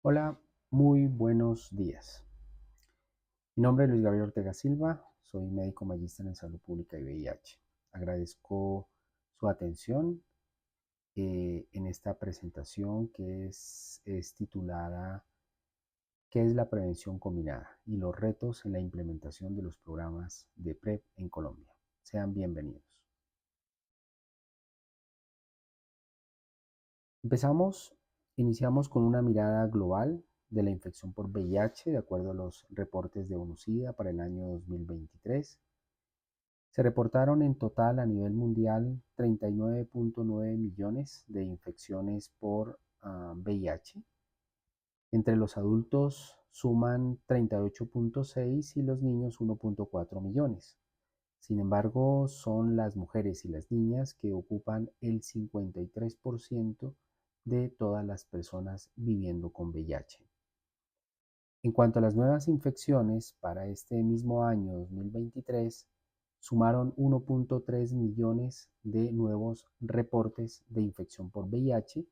Hola, muy buenos días. Mi nombre es Luis Gabriel Ortega Silva, soy médico magíster en salud pública y VIH. Agradezco su atención en esta presentación que es titulada ¿Qué es la prevención combinada y los retos en la implementación de los programas de PrEP en Colombia? Sean bienvenidos. Empezamos, iniciamos con una mirada global de la infección por VIH de acuerdo a los reportes de ONU-SIDA para el año 2023. Se reportaron en total a nivel mundial 39.9 millones de infecciones por VIH. Entre los adultos suman 38.6 y los niños 1.4 millones. Sin embargo, son las mujeres y las niñas que ocupan el 53% de todas las personas viviendo con VIH. En cuanto a las nuevas infecciones, para este mismo año 2023, sumaron 1.3 millones de nuevos reportes de infección por VIH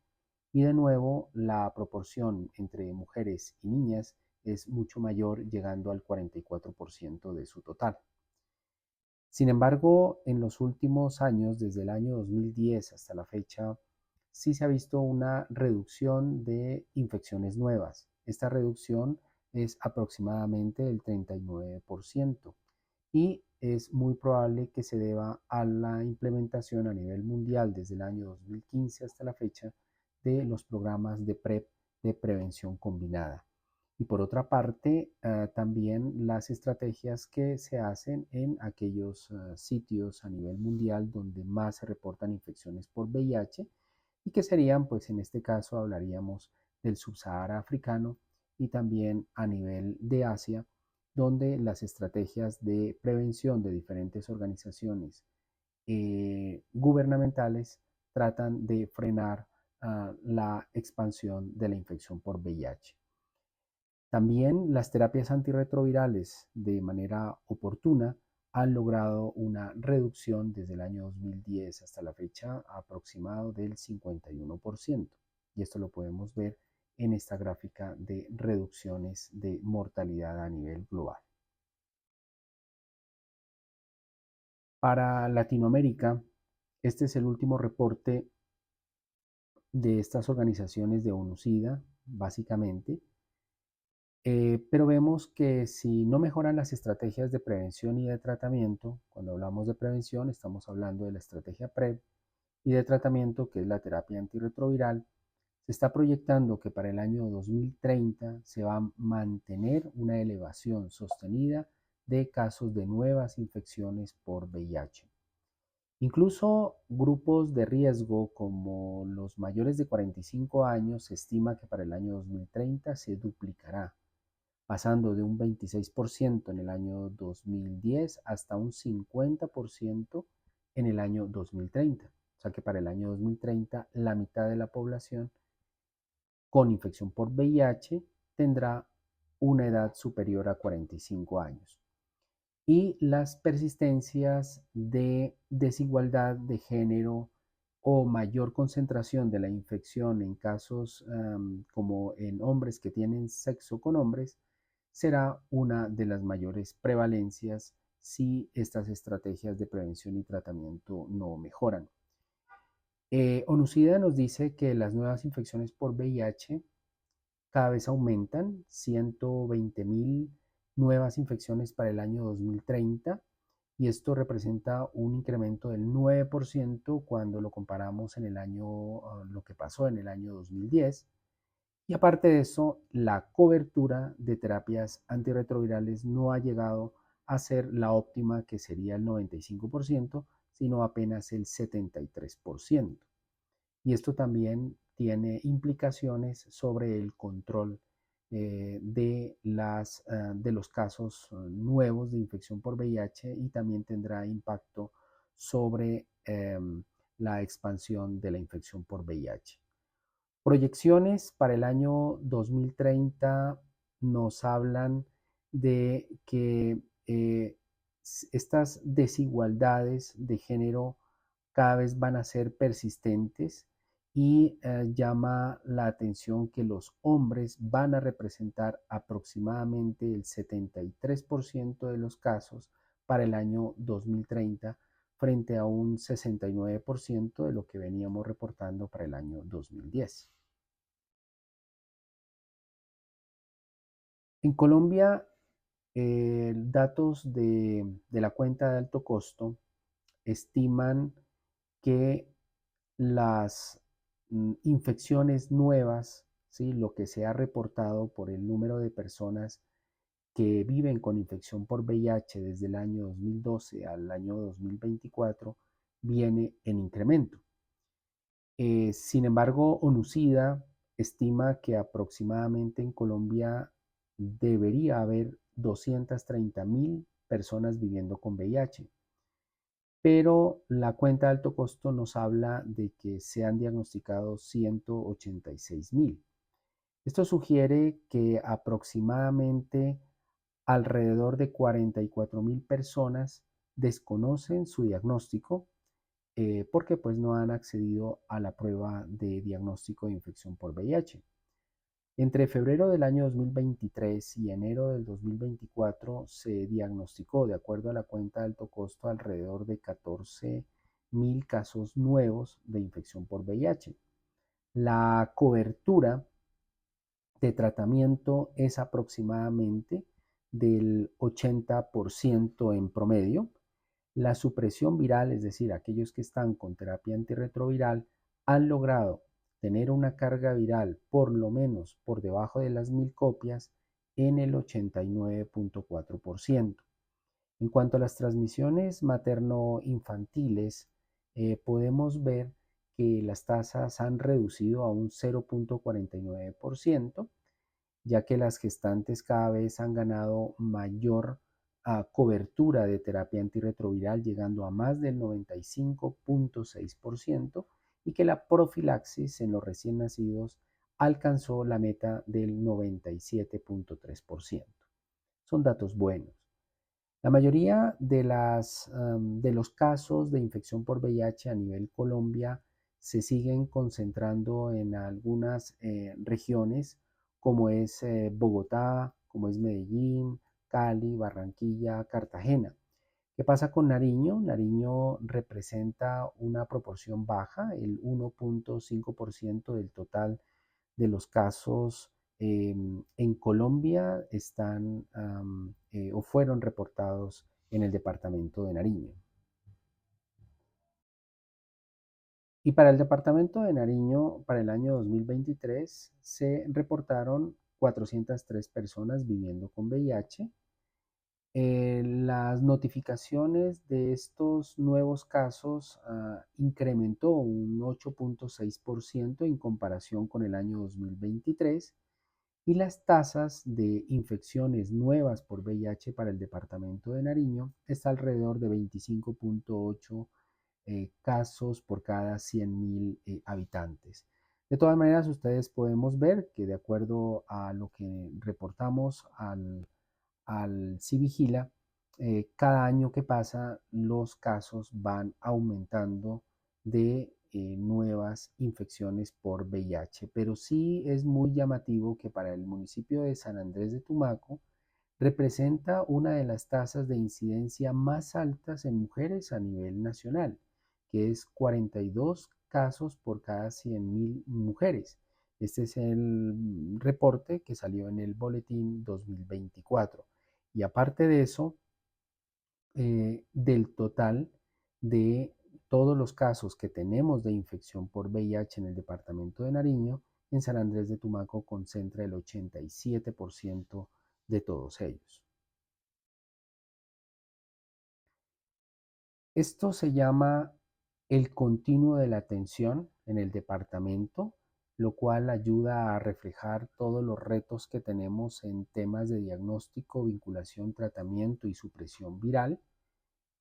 y de nuevo la proporción entre mujeres y niñas es mucho mayor, llegando al 44% de su total. Sin embargo, en los últimos años, desde el año 2010 hasta la fecha, sí se ha visto una reducción de infecciones nuevas. Esta reducción es aproximadamente el 39% y es muy probable que se deba a la implementación a nivel mundial desde el año 2015 hasta la fecha de los programas de PrEP, de prevención combinada. Y por otra parte, también las estrategias que se hacen en aquellos sitios a nivel mundial donde más se reportan infecciones por VIH y que serían, pues en este caso hablaríamos del subsahara africano y también a nivel de Asia, donde las estrategias de prevención de diferentes organizaciones gubernamentales tratan de frenar la expansión de la infección por VIH. También las terapias antirretrovirales de manera oportuna han logrado una reducción desde el año 2010 hasta la fecha aproximado del 51%. Y esto lo podemos ver en esta gráfica de reducciones de mortalidad a nivel global. Para Latinoamérica, este es el último reporte de estas organizaciones de ONU-SIDA, básicamente. Pero vemos que si no mejoran las estrategias de prevención y de tratamiento, cuando hablamos de prevención estamos hablando de la estrategia PrEP y de tratamiento, que es la terapia antirretroviral, se está proyectando que para el año 2030 se va a mantener una elevación sostenida de casos de nuevas infecciones por VIH. Incluso grupos de riesgo como los mayores de 45 años se estima que para el año 2030 se duplicará, pasando de un 26% en el año 2010 hasta un 50% en el año 2030. O sea que para el año 2030 la mitad de la población con infección por VIH tendrá una edad superior a 45 años. Y las persistencias de desigualdad de género o mayor concentración de la infección en casos como en hombres que tienen sexo con hombres será una de las mayores prevalencias si estas estrategias de prevención y tratamiento no mejoran. ONUCIDA nos dice que las nuevas infecciones por VIH cada vez aumentan, 120.000 nuevas infecciones para el año 2030, y esto representa un incremento del 9% cuando lo comparamos en el año, lo que pasó en el año 2010. Y aparte de eso, la cobertura de terapias antirretrovirales no ha llegado a ser la óptima, que sería el 95%, sino apenas el 73%. Y esto también tiene implicaciones sobre el control de los casos nuevos de infección por VIH, y también tendrá impacto sobre la expansión de la infección por VIH. Proyecciones para el año 2030 nos hablan de que estas desigualdades de género cada vez van a ser persistentes y llama la atención que los hombres van a representar aproximadamente el 73% de los casos para el año 2030 frente a un 69% de lo que veníamos reportando para el año 2010. En Colombia, datos de la cuenta de alto costo estiman que las infecciones nuevas, ¿sí? Lo que se ha reportado por el número de personas que viven con infección por VIH desde el año 2012 al año 2024 viene en incremento. Sin embargo, ONUCIDA estima que aproximadamente en Colombia debería haber 230.000 personas viviendo con VIH, pero la cuenta de alto costo nos habla de que se han diagnosticado 186.000. Esto sugiere que aproximadamente alrededor de 44.000 personas desconocen su diagnóstico porque pues no han accedido a la prueba de diagnóstico de infección por VIH. Entre febrero del año 2023 y enero del 2024 se diagnosticó, de acuerdo a la cuenta de alto costo, alrededor de 14.000 casos nuevos de infección por VIH. La cobertura de tratamiento es aproximadamente del 80% en promedio. La supresión viral, es decir, aquellos que están con terapia antirretroviral, han logrado tener una carga viral por lo menos por debajo de las 1000 copias en el 89.4%. En cuanto a las transmisiones materno-infantiles, podemos ver que las tasas han reducido a un 0.49%, ya que las gestantes cada vez han ganado mayor cobertura de terapia antirretroviral, llegando a más del 95.6%, y que la profilaxis en los recién nacidos alcanzó la meta del 97.3%. Son datos buenos. La mayoría de los casos de infección por VIH a nivel Colombia se siguen concentrando en algunas regiones como es Bogotá, como es Medellín, Cali, Barranquilla, Cartagena. ¿Qué pasa con Nariño? Nariño representa una proporción baja, el 1.5% del total de los casos en Colombia están o fueron reportados en el departamento de Nariño. Y para el departamento de Nariño, para el año 2023, se reportaron 403 personas viviendo con VIH. Las notificaciones de estos nuevos casos incrementó un 8.6% en comparación con el año 2023, y las tasas de infecciones nuevas por VIH para el departamento de Nariño está alrededor de 25.8 casos por cada 100.000 habitantes. De todas maneras, ustedes podemos ver que de acuerdo a lo que reportamos al Civigila, cada año que pasa los casos van aumentando de nuevas infecciones por VIH, pero sí es muy llamativo que para el municipio de San Andrés de Tumaco representa una de las tasas de incidencia más altas en mujeres a nivel nacional, que es 42 casos por cada 100.000 mujeres. Este es el reporte que salió en el boletín 2024. Y aparte de eso, del total de todos los casos que tenemos de infección por VIH en el departamento de Nariño, en San Andrés de Tumaco concentra el 87% de todos ellos. Esto se llama el continuo de la atención en el departamento, lo cual ayuda a reflejar todos los retos que tenemos en temas de diagnóstico, vinculación, tratamiento y supresión viral.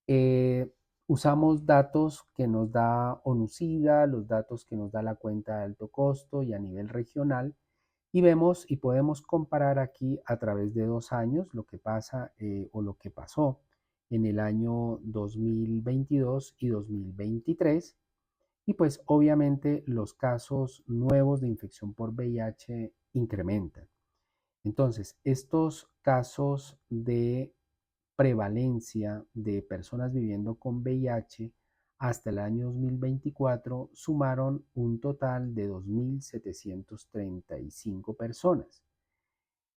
Eh, Usamos datos que nos da ONUCIDA, los datos que nos da la cuenta de alto costo y a nivel regional, y vemos y podemos comparar aquí a través de 2 años lo que pasa o lo que pasó en el año 2022 y 2023, y pues obviamente los casos nuevos de infección por VIH incrementan. Entonces, estos casos de prevalencia de personas viviendo con VIH hasta el año 2024 sumaron un total de 2.735 personas.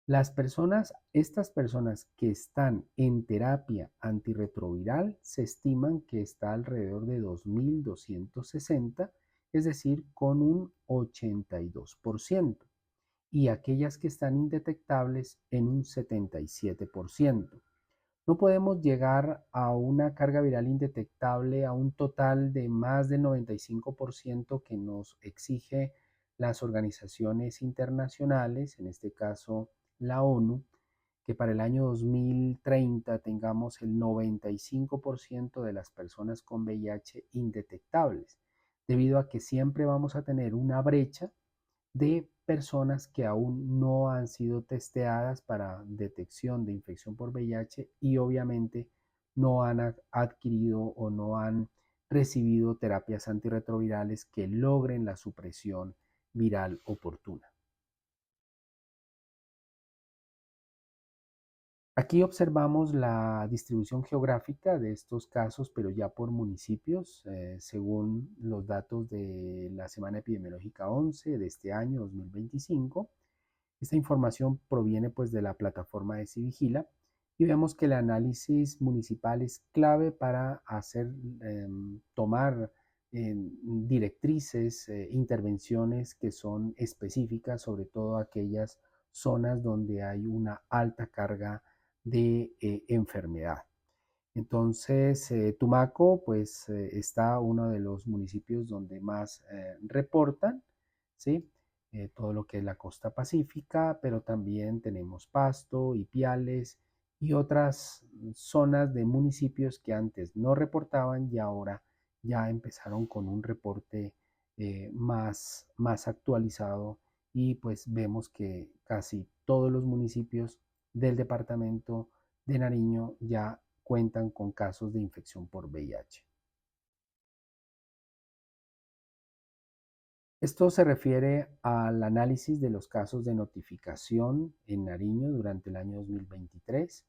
Estas personas que están en terapia antirretroviral se estiman que está alrededor de 2.260, es decir, con un 82%, y aquellas que están indetectables en un 77%. No podemos llegar a una carga viral indetectable a un total de más del 95% que nos exige las organizaciones internacionales, en este caso la ONU, que para el año 2030 tengamos el 95% de las personas con VIH indetectables, debido a que siempre vamos a tener una brecha de personas que aún no han sido testeadas para detección de infección por VIH y obviamente no han adquirido o no han recibido terapias antirretrovirales que logren la supresión viral oportuna. Aquí observamos la distribución geográfica de estos casos, pero ya por municipios, según los datos de la Semana Epidemiológica 11 de este año 2025. Esta información proviene pues de la plataforma de Civigila y vemos que el análisis municipal es clave para tomar directrices, intervenciones que son específicas, sobre todo aquellas zonas donde hay una alta carga de enfermedad. Entonces, Tumaco, pues está uno de los municipios donde más reportan, ¿sí? Todo lo que es la costa pacífica, pero también tenemos Pasto, Ipiales y otras zonas de municipios que antes no reportaban y ahora ya empezaron con un reporte más actualizado, y pues vemos que casi todos los municipios del departamento de Nariño ya cuentan con casos de infección por VIH. Esto se refiere al análisis de los casos de notificación en Nariño durante el año 2023.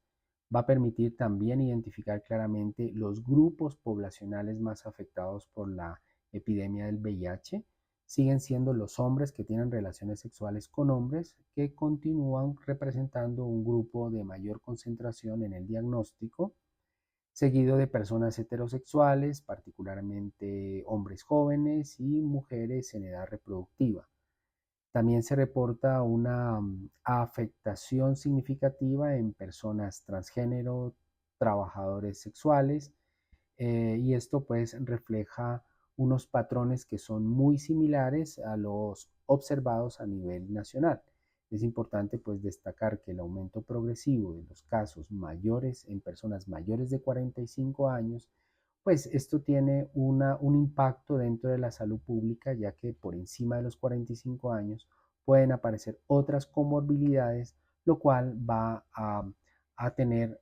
Va a permitir también identificar claramente los grupos poblacionales más afectados por la epidemia del VIH. Siguen siendo los hombres que tienen relaciones sexuales con hombres, que continúan representando un grupo de mayor concentración en el diagnóstico, seguido de personas heterosexuales, particularmente hombres jóvenes y mujeres en edad reproductiva. También se reporta una afectación significativa en personas transgénero, trabajadores sexuales, y esto pues refleja unos patrones que son muy similares a los observados a nivel nacional. Es importante pues destacar que el aumento progresivo de los casos mayores en personas mayores de 45 años, pues esto tiene un impacto dentro de la salud pública, ya que por encima de los 45 años pueden aparecer otras comorbilidades, lo cual va a tener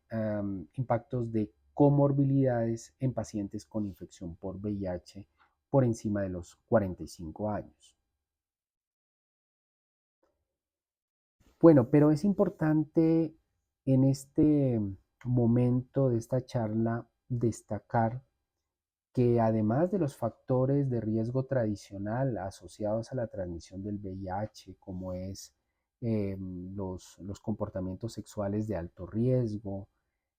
impactos de comorbilidades en pacientes con infección por VIH por encima de los 45 años. Bueno, pero es importante en este momento de esta charla destacar que además de los factores de riesgo tradicional asociados a la transmisión del VIH, como es los comportamientos sexuales de alto riesgo,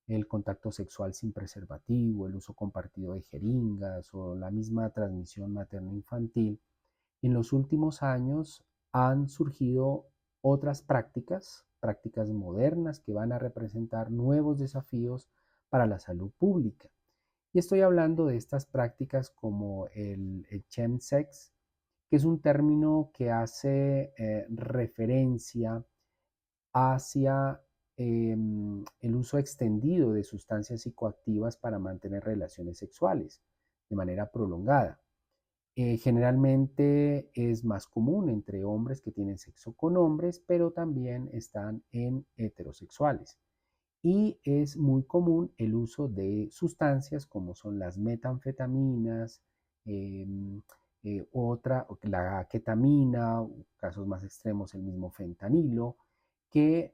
el contacto sexual sin preservativo, el uso compartido de jeringas o la misma transmisión materno-infantil, en los últimos años han surgido otras prácticas modernas que van a representar nuevos desafíos para la salud pública. Y estoy hablando de estas prácticas como el chemsex, que es un término que hace referencia hacia el uso extendido de sustancias psicoactivas para mantener relaciones sexuales de manera prolongada. Generalmente es más común entre hombres que tienen sexo con hombres, pero también están en heterosexuales. Y es muy común el uso de sustancias como son las metanfetaminas, otra, la ketamina, casos más extremos el mismo fentanilo, que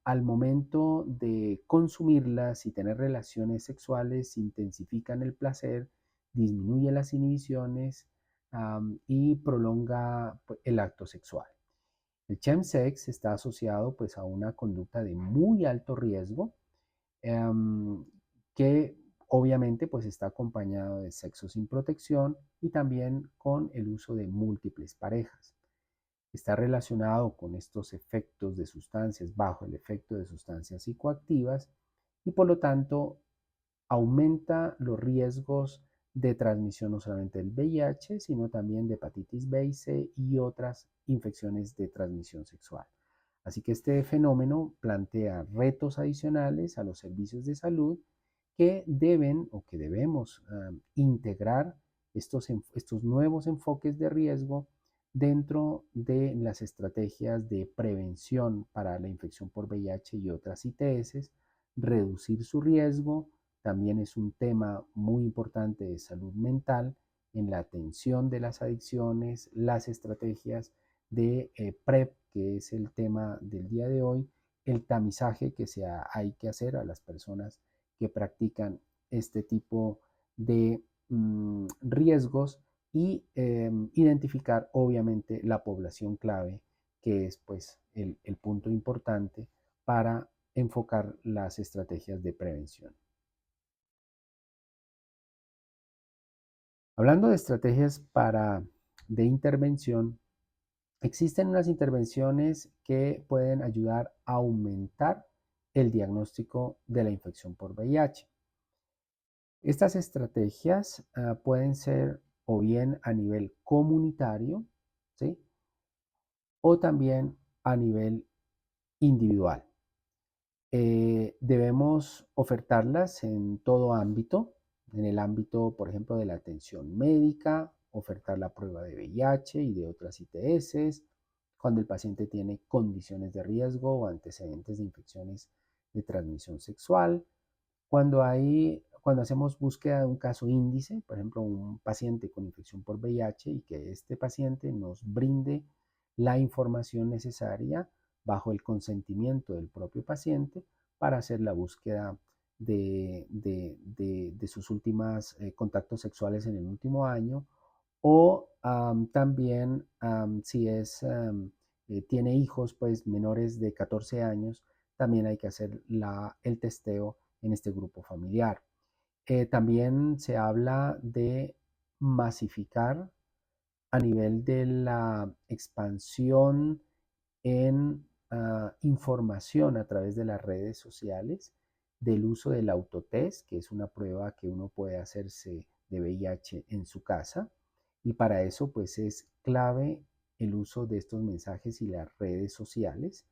al momento de consumirlas y tener relaciones sexuales intensifican el placer, disminuye las inhibiciones y prolonga el acto sexual. El chemsex está asociado pues a una conducta de muy alto riesgo que obviamente pues está acompañado de sexo sin protección y también con el uso de múltiples parejas. Está relacionado con estos efectos de sustancias, bajo el efecto de sustancias psicoactivas, y por lo tanto aumenta los riesgos de transmisión no solamente del VIH, sino también de hepatitis B y C y otras infecciones de transmisión sexual. Así que este fenómeno plantea retos adicionales a los servicios de salud que deben o que debemos integrar estos nuevos enfoques de riesgo dentro de las estrategias de prevención para la infección por VIH y otras ITS, reducir su riesgo. También es un tema muy importante de salud mental en la atención de las adicciones, las estrategias de PrEP, que es el tema del día de hoy, el tamizaje que hay que hacer a las personas que practican este tipo de riesgos y identificar obviamente la población clave, que es pues el punto importante para enfocar las estrategias de prevención. Hablando de estrategias de intervención, existen unas intervenciones que pueden ayudar a aumentar el diagnóstico de la infección por VIH. Estas estrategias pueden ser o bien a nivel comunitario, ¿sí? O también a nivel individual. Debemos ofertarlas en todo ámbito, en el ámbito, por ejemplo, de la atención médica, ofertar la prueba de VIH y de otras ITS, cuando el paciente tiene condiciones de riesgo o antecedentes de infecciones de transmisión sexual, cuando hacemos búsqueda de un caso índice, por ejemplo, un paciente con infección por VIH y que este paciente nos brinde la información necesaria bajo el consentimiento del propio paciente para hacer la búsqueda de sus últimos contactos sexuales en el último año o también si tiene hijos pues menores de 14 años, también hay que hacer el testeo en este grupo familiar. También se habla de masificar a nivel de la expansión en información a través de las redes sociales, del uso del autotest, que es una prueba que uno puede hacerse de VIH en su casa. Y para eso pues es clave el uso de estos mensajes y las redes sociales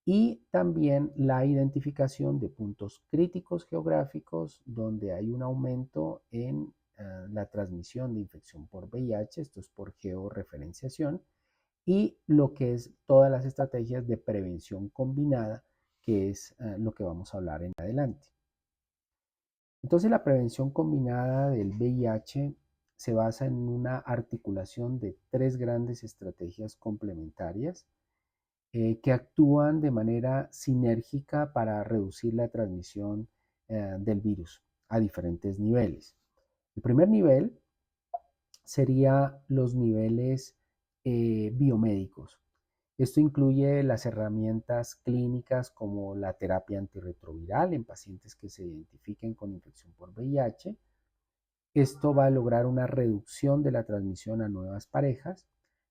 y también la identificación de puntos críticos geográficos donde hay un aumento en la transmisión de infección por VIH, esto es por georreferenciación, y lo que es todas las estrategias de prevención combinada, que es lo que vamos a hablar en adelante. Entonces la prevención combinada del VIH se basa en una articulación de tres grandes estrategias complementarias que actúan de manera sinérgica para reducir la transmisión del virus a diferentes niveles. El primer nivel sería los niveles biomédicos. Esto incluye las herramientas clínicas como la terapia antirretroviral en pacientes que se identifiquen con infección por VIH. Esto va a lograr una reducción de la transmisión a nuevas parejas.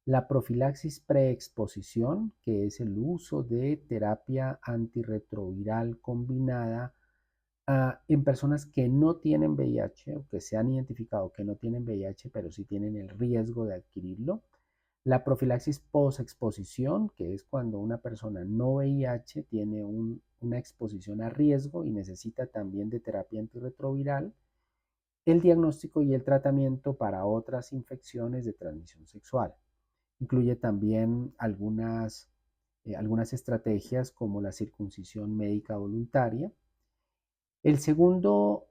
La profilaxis preexposición, que es el uso de terapia antirretroviral combinada en personas que no tienen VIH o que se han identificado que no tienen VIH, pero sí tienen el riesgo de adquirirlo. La profilaxis posexposición, que es cuando una persona no VIH tiene una exposición a riesgo y necesita también de terapia antirretroviral. El diagnóstico y el tratamiento para otras infecciones de transmisión sexual. Incluye también algunas estrategias como la circuncisión médica voluntaria. El segundo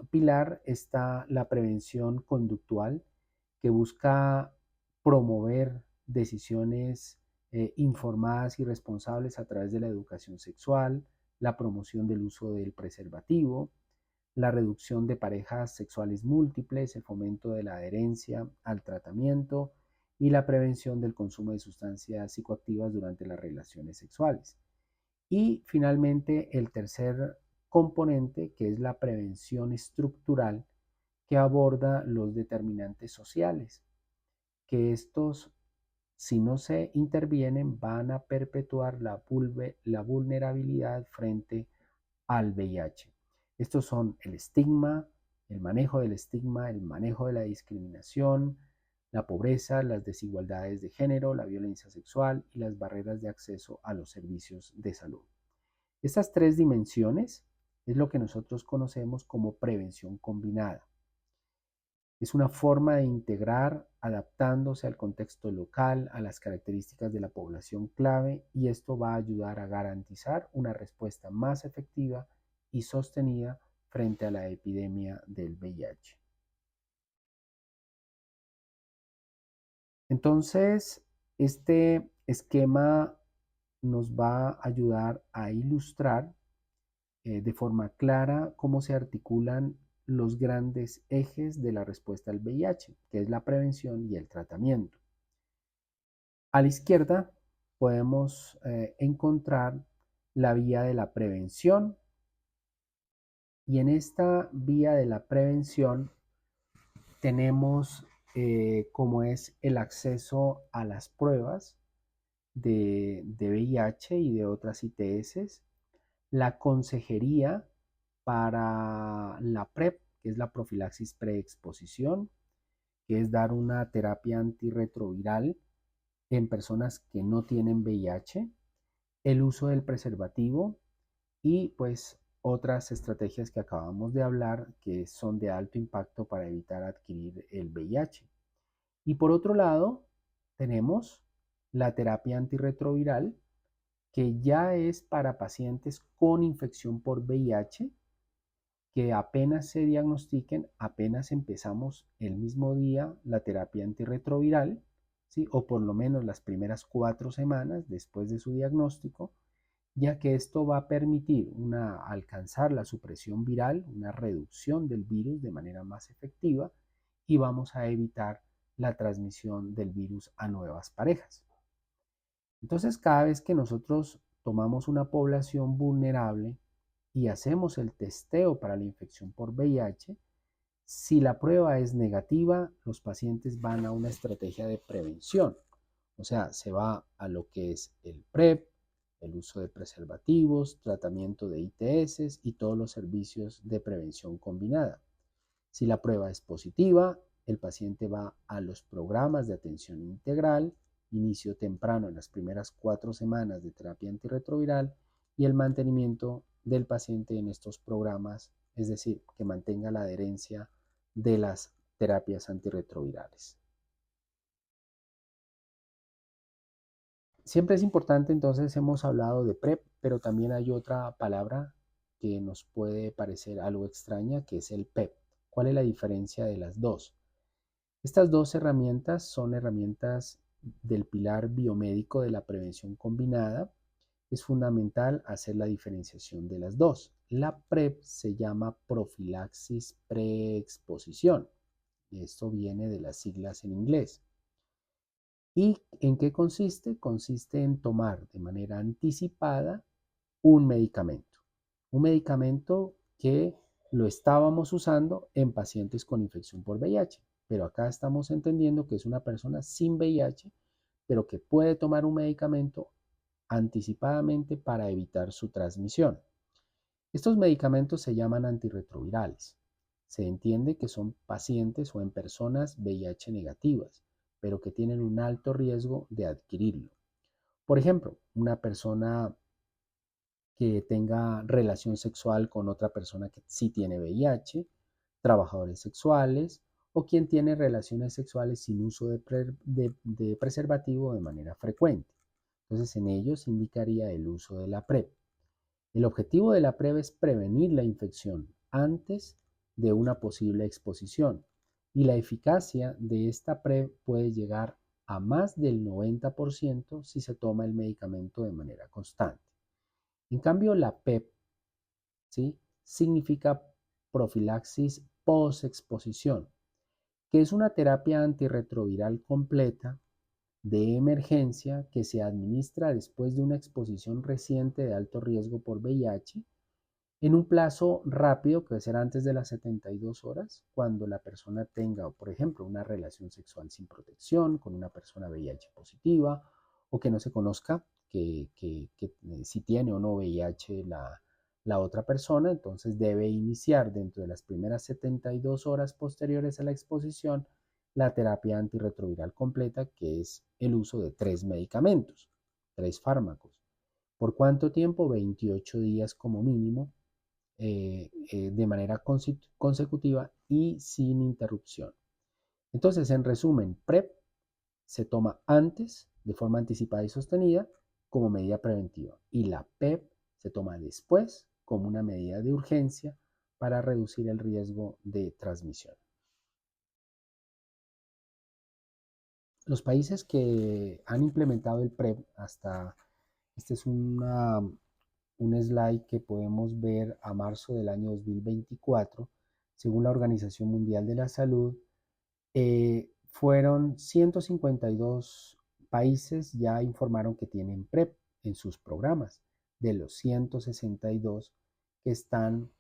pilar está la prevención conductual, que busca promover decisiones informadas y responsables a través de la educación sexual, la promoción del uso del preservativo, la reducción de parejas sexuales múltiples, el fomento de la adherencia al tratamiento y la prevención del consumo de sustancias psicoactivas durante las relaciones sexuales. Y finalmente el tercer componente, que es la prevención estructural, que aborda los determinantes sociales, que estos, si no se intervienen, van a perpetuar la vulnerabilidad frente al VIH. Estos son el estigma, el manejo del estigma, el manejo de la discriminación, la pobreza, las desigualdades de género, la violencia sexual y las barreras de acceso a los servicios de salud. Estas tres dimensiones es lo que nosotros conocemos como prevención combinada. Es una forma de integrar adaptándose al contexto local, a las características de la población clave, y esto va a ayudar a garantizar una respuesta más efectiva y sostenida frente a la epidemia del VIH. Entonces, este esquema nos va a ayudar a ilustrar de forma clara cómo se articulan los grandes ejes de la respuesta al VIH, que es la prevención y el tratamiento. A la izquierda podemos encontrar la vía de la prevención, y en esta vía de la prevención tenemos como es el acceso a las pruebas de VIH y de otras ITS, la consejería para la PrEP, que es la profilaxis preexposición, que es dar una terapia antirretroviral en personas que no tienen VIH, el uso del preservativo y pues otras estrategias que acabamos de hablar que son de alto impacto para evitar adquirir el VIH. Y por otro lado, tenemos la terapia antirretroviral, que ya es para pacientes con infección por VIH, que apenas se diagnostiquen, apenas empezamos el mismo día la terapia antirretroviral, ¿sí? O por lo menos las primeras 4 semanas después de su diagnóstico, ya que esto va a permitir alcanzar la supresión viral, una reducción del virus de manera más efectiva, y vamos a evitar la transmisión del virus a nuevas parejas. Entonces, cada vez que nosotros tomamos una población vulnerable y hacemos el testeo para la infección por VIH, si la prueba es negativa, los pacientes van a una estrategia de prevención. O sea, se va a lo que es el PrEP, el uso de preservativos, tratamiento de ITS y todos los servicios de prevención combinada. Si la prueba es positiva, el paciente va a los programas de atención integral, inicio temprano en las primeras 4 semanas de terapia antirretroviral y el mantenimiento del paciente en estos programas, es decir, que mantenga la adherencia de las terapias antirretrovirales. Siempre es importante, entonces hemos hablado de PrEP, pero también hay otra palabra que nos puede parecer algo extraña, que es el PEP. ¿Cuál es la diferencia de las dos? Estas dos herramientas son herramientas del pilar biomédico de la prevención combinada. Es fundamental hacer la diferenciación de las dos. La PrEP se llama profilaxis preexposición. Esto viene de las siglas en inglés. ¿Y en qué consiste? Consiste en tomar de manera anticipada un medicamento. Un medicamento que lo estábamos usando en pacientes con infección por VIH, pero acá estamos entendiendo que es una persona sin VIH, pero que puede tomar un medicamento anticipadamente para evitar su transmisión. Estos medicamentos se llaman antirretrovirales. Se entiende que son pacientes o en personas VIH negativas, pero que tienen un alto riesgo de adquirirlo. Por ejemplo, una persona que tenga relación sexual con otra persona que sí tiene VIH, trabajadores sexuales o quien tiene relaciones sexuales sin uso de preservativo de manera frecuente. Entonces, en ellos indicaría el uso de la PrEP. El objetivo de la PrEP es prevenir la infección antes de una posible exposición y la eficacia de esta PrEP puede llegar a más del 90% si se toma el medicamento de manera constante. En cambio, la PEP, ¿sí?, significa profilaxis post-exposición, que es una terapia antirretroviral completa de emergencia que se administra después de una exposición reciente de alto riesgo por VIH en un plazo rápido, que debe ser antes de las 72 horas, cuando la persona tenga, por ejemplo, una relación sexual sin protección con una persona VIH positiva, o que no se conozca si tiene o no VIH la otra persona. Entonces debe iniciar dentro de las primeras 72 horas posteriores a la exposición la terapia antirretroviral completa, que es el uso de 3 medicamentos, 3 fármacos. ¿Por cuánto tiempo? 28 días como mínimo, de manera consecutiva y sin interrupción. Entonces, en resumen, PrEP se toma antes, de forma anticipada y sostenida, como medida preventiva, y la PEP se toma después, como una medida de urgencia para reducir el riesgo de transmisión. Los países que han implementado el PrEP hasta, este es un slide que podemos ver a marzo del año 2024, según la Organización Mundial de la Salud, fueron 152 países ya informaron que tienen PrEP en sus programas, de los 162 que están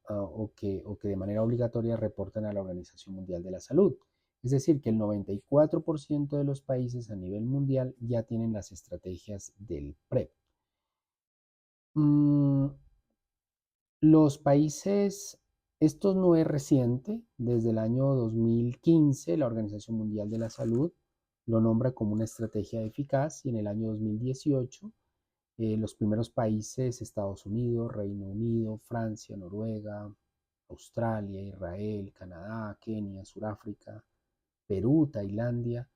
o que de manera obligatoria reportan a la Organización Mundial de la Salud. Es decir, que el 94% de los países a nivel mundial ya tienen las estrategias del PrEP. Los países, esto no es reciente, desde el año 2015 la Organización Mundial de la Salud lo nombra como una estrategia eficaz, y en el año 2018 los primeros países, Estados Unidos, Reino Unido, Francia, Noruega, Australia, Israel, Canadá, Kenia, Sudáfrica, Perú, Tailandia,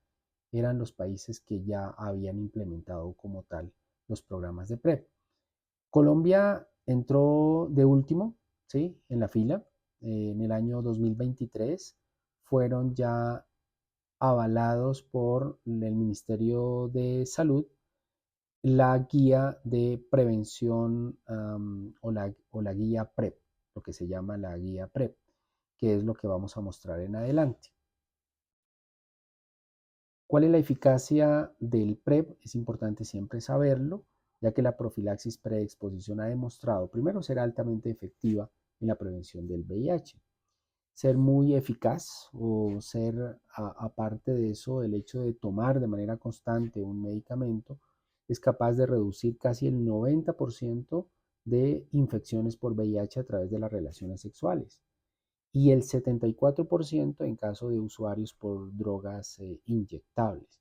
eran los países que ya habían implementado como tal los programas de PrEP. Colombia entró de último, ¿sí?, en la fila. En el año 2023 fueron ya avalados por el Ministerio de Salud la guía de prevención, o la guía PrEP, lo que se llama la guía PrEP, que es lo que vamos a mostrar en adelante. ¿Cuál es la eficacia del PrEP? Es importante siempre saberlo, ya que la profilaxis preexposición ha demostrado, primero, ser altamente efectiva en la prevención del VIH, ser muy eficaz, o ser, aparte de eso, el hecho de tomar de manera constante un medicamento es capaz de reducir casi el 90% de infecciones por VIH a través de las relaciones sexuales, y el 74% en caso de usuarios por drogas inyectables.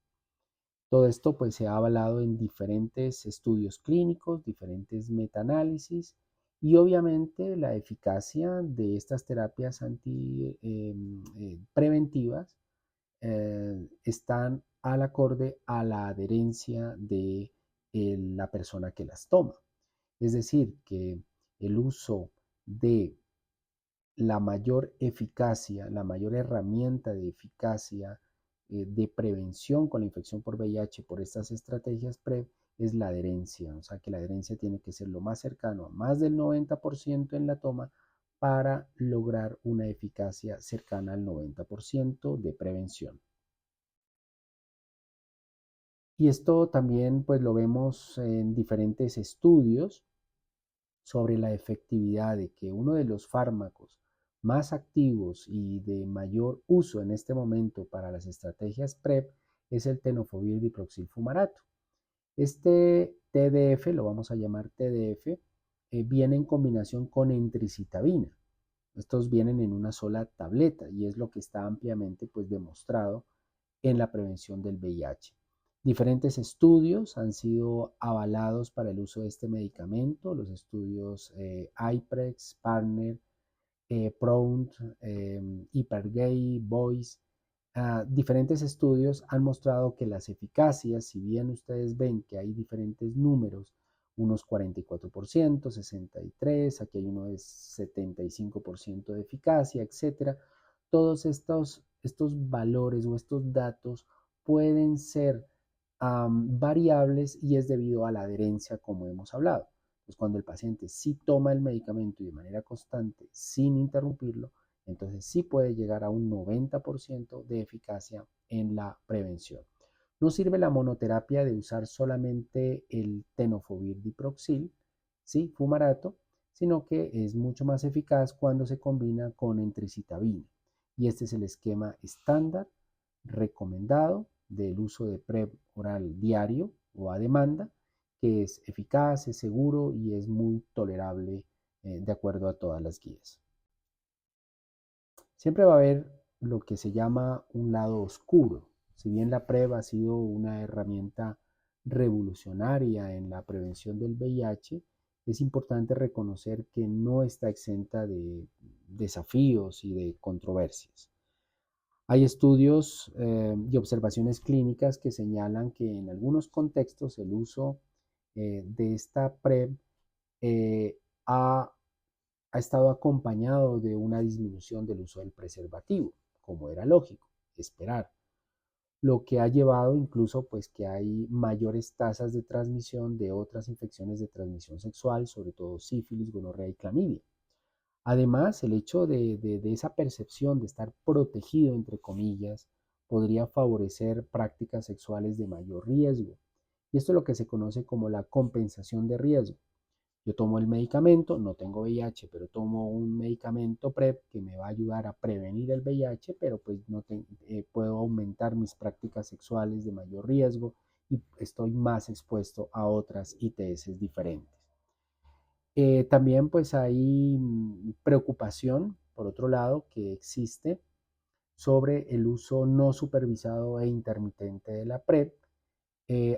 Todo esto pues se ha avalado en diferentes estudios clínicos, diferentes metaanálisis, y obviamente la eficacia de estas terapias preventivas están al acorde a la adherencia de la persona que las toma. Es decir, que el uso de la mayor eficacia, la mayor herramienta de eficacia de prevención con la infección por VIH por estas estrategias PrEP es la adherencia. O sea que la adherencia tiene que ser lo más cercano a más del 90% en la toma para lograr una eficacia cercana al 90% de prevención. Y esto también pues lo vemos en diferentes estudios sobre la efectividad de que uno de los fármacos más activos y de mayor uso en este momento para las estrategias PrEP es el tenofovir diproxilfumarato. Este TDF, lo vamos a llamar TDF, viene en combinación con entricitabina. Estos vienen en una sola tableta y es lo que está ampliamente pues demostrado en la prevención del VIH. Diferentes estudios han sido avalados para el uso de este medicamento, los estudios IPREX, Partner, PROUNT, IPERGAY, VOICE. Diferentes estudios han mostrado que las eficacias, si bien ustedes ven que hay diferentes números unos 44%, 63%, aquí hay uno de 75% de eficacia, etc. Todos estos valores o estos datos pueden ser variables y es debido a la adherencia, como hemos hablado. Pues cuando el paciente sí toma el medicamento y de manera constante, sin interrumpirlo, entonces sí puede llegar a un 90% de eficacia en la prevención. No sirve la monoterapia de usar solamente el tenofovir diproxil, ¿sí? Fumarato, sino que es mucho más eficaz cuando se combina con entricitabina. Y este es el esquema estándar recomendado del uso de PrEP oral diario o a demanda, que es eficaz, es seguro y es muy tolerable de acuerdo a todas las guías. Siempre va a haber lo que se llama un lado oscuro. Si bien la PrEP ha sido una herramienta revolucionaria en la prevención del VIH, es importante reconocer que no está exenta de desafíos y de controversias. Hay estudios y observaciones clínicas que señalan que en algunos contextos el uso de esta PrEP eh, ha ha estado acompañado de una disminución del uso del preservativo, como era lógico, esperar, lo que ha llevado incluso pues que hay mayores tasas de transmisión de otras infecciones de transmisión sexual, sobre todo sífilis, gonorrea y clamidia. Además, el hecho de esa percepción de estar protegido, entre comillas, podría favorecer prácticas sexuales de mayor riesgo. Y esto es lo que se conoce como la compensación de riesgo. Yo tomo el medicamento, no tengo VIH, pero tomo un medicamento PrEP que me va a ayudar a prevenir el VIH, pero pues puedo aumentar mis prácticas sexuales de mayor riesgo y estoy más expuesto a otras ITS diferentes. También pues hay preocupación, por otro lado, que existe sobre el uso no supervisado e intermitente de la PrEP,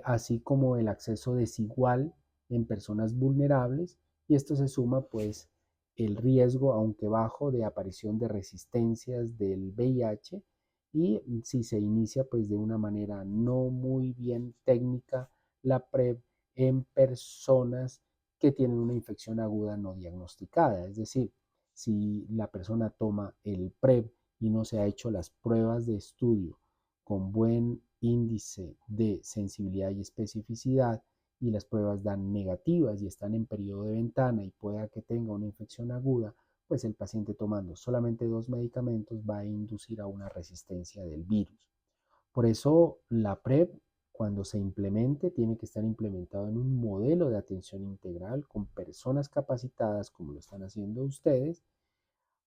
así como el acceso desigual en personas vulnerables, y esto se suma pues el riesgo, aunque bajo, de aparición de resistencias del VIH y si se inicia pues de una manera no muy bien técnica la PrEP en personas que tienen una infección aguda no diagnosticada, es decir, si la persona toma el PrEP y no se ha hecho las pruebas de estudio con buen índice de sensibilidad y especificidad y las pruebas dan negativas y están en periodo de ventana y pueda que tenga una infección aguda, pues el paciente tomando solamente 2 medicamentos va a inducir a una resistencia del virus. Por eso la PrEP, cuando se implemente, tiene que estar implementado en un modelo de atención integral con personas capacitadas, como lo están haciendo ustedes,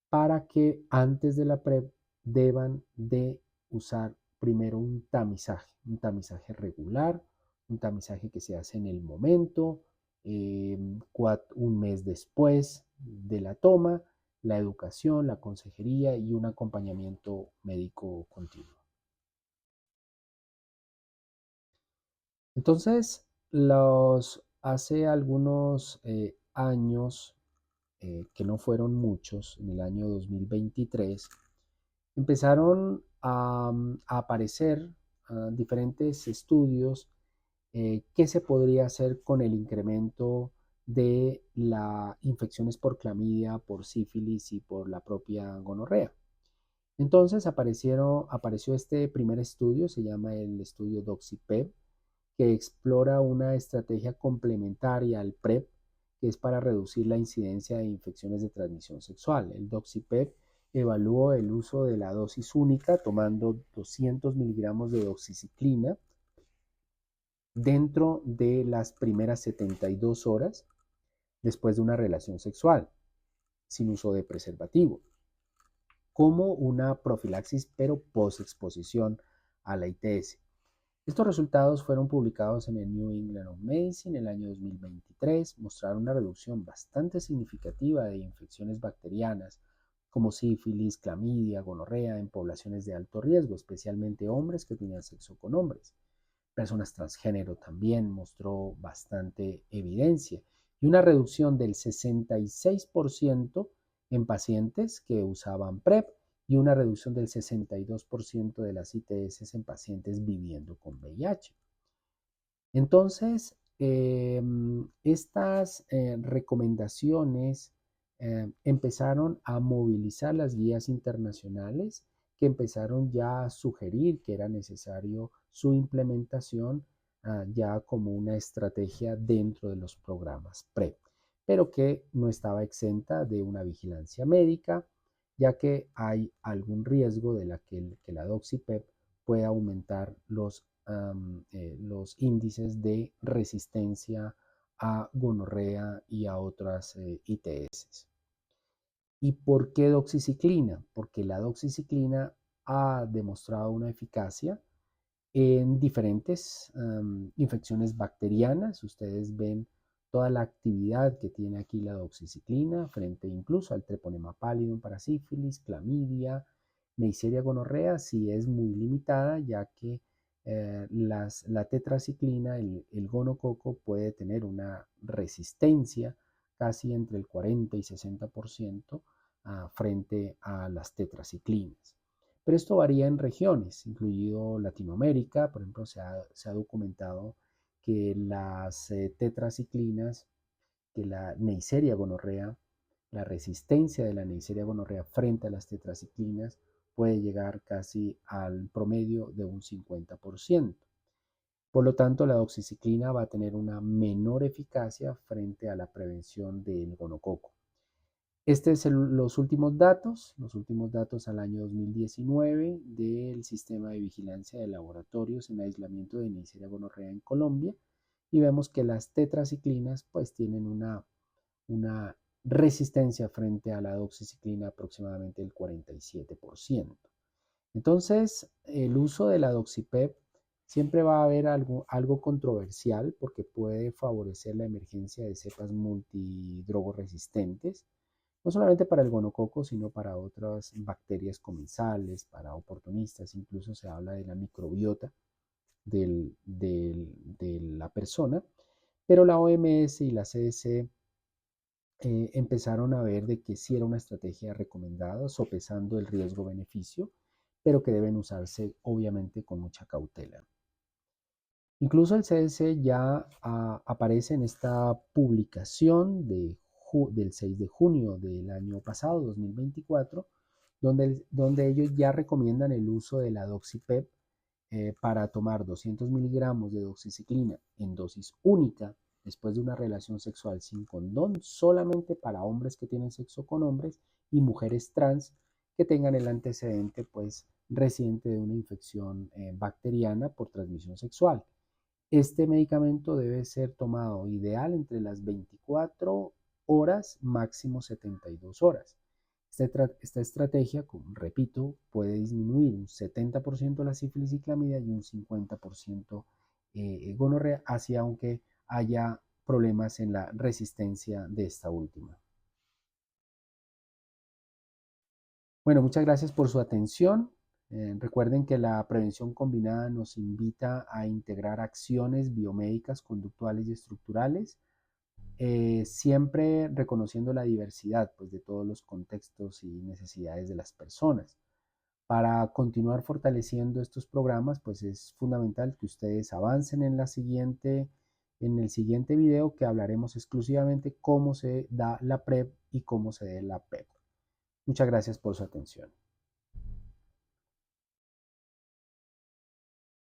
para que antes de la PrEP deban de usar primero un tamizaje regular, un tamizaje que se hace en el momento, un mes después de la toma, la educación, la consejería y un acompañamiento médico continuo. Entonces, hace algunos años, que no fueron muchos, en el año 2023, empezaron a aparecer diferentes estudios qué se podría hacer con el incremento de las infecciones por clamidia, por sífilis y por la propia gonorrea. Entonces apareció este primer estudio, se llama el estudio DoxyPEP, que explora una estrategia complementaria al PrEP, que es para reducir la incidencia de infecciones de transmisión sexual. El DoxyPEP evaluó el uso de la dosis única tomando 200 miligramos de doxiciclina dentro de las primeras 72 horas después de una relación sexual, sin uso de preservativo, como una profilaxis pero post-exposición a la ITS. Estos resultados fueron publicados en el New England of Medicine en el año 2023, mostraron una reducción bastante significativa de infecciones bacterianas como sífilis, clamidia, gonorrea en poblaciones de alto riesgo, especialmente hombres que tenían sexo con hombres. Personas transgénero también mostró bastante evidencia y una reducción del 66% en pacientes que usaban PrEP y una reducción del 62% de las ITS en pacientes viviendo con VIH. Entonces, Estas recomendaciones empezaron a movilizar las guías internacionales que empezaron ya a sugerir que era necesario su implementación ya como una estrategia dentro de los programas PrEP, pero que no estaba exenta de una vigilancia médica, ya que hay algún riesgo de que la doxipep pueda aumentar los índices de resistencia a gonorrea y a otras ITS. ¿Y por qué doxiciclina? Porque la doxiciclina ha demostrado una eficacia en diferentes infecciones bacterianas. Ustedes ven toda la actividad que tiene aquí la doxiciclina frente incluso al treponema pallidum para sífilis, clamidia, Neisseria gonorrea, sí es muy limitada, ya que la tetraciclina, el gonococo, puede tener una resistencia casi entre el 40 y 60% frente a las tetraciclinas. Pero esto varía en regiones, incluido Latinoamérica. Por ejemplo, se ha documentado que las tetraciclinas, que la Neisseria gonorrea, la resistencia de la Neisseria gonorrea frente a las tetraciclinas puede llegar casi al promedio de un 50%. Por lo tanto, la doxiciclina va a tener una menor eficacia frente a la prevención del gonococo. Este es los últimos datos al año 2019 del sistema de vigilancia de laboratorios en aislamiento de Neisseria gonorrea en Colombia, y vemos que las tetraciclinas pues tienen una resistencia frente a la doxiciclina aproximadamente del 47%. Entonces, el uso de la doxipep siempre va a haber algo controversial porque puede favorecer la emergencia de cepas multidrogoresistentes, no solamente para el gonococo, sino para otras bacterias comensales, para oportunistas. Incluso se habla de la microbiota de la persona, pero la OMS y la CDC empezaron a ver de que sí era una estrategia recomendada, sopesando el riesgo-beneficio, pero que deben usarse obviamente con mucha cautela. Incluso el CDC ya aparece en esta publicación del 6 de junio del año pasado, 2024, donde ellos ya recomiendan el uso de la doxipep para tomar 200 miligramos de doxiciclina en dosis única después de una relación sexual sin condón, solamente para hombres que tienen sexo con hombres y mujeres trans que tengan el antecedente pues reciente de una infección bacteriana por transmisión sexual. Este medicamento debe ser tomado ideal entre las 24 horas, máximo 72 horas. Esta estrategia, como repito, puede disminuir un 70% la sífilis y clamidia y un 50% gonorrea, así aunque haya problemas en la resistencia de esta última. Bueno, muchas gracias por su atención. Recuerden que la prevención combinada nos invita a integrar acciones biomédicas, conductuales y estructurales, siempre reconociendo la diversidad pues, de todos los contextos y necesidades de las personas. Para continuar fortaleciendo estos programas, pues es fundamental que ustedes avancen en el siguiente video, que hablaremos exclusivamente cómo se da la PrEP y cómo se da la PEP. Muchas gracias por su atención.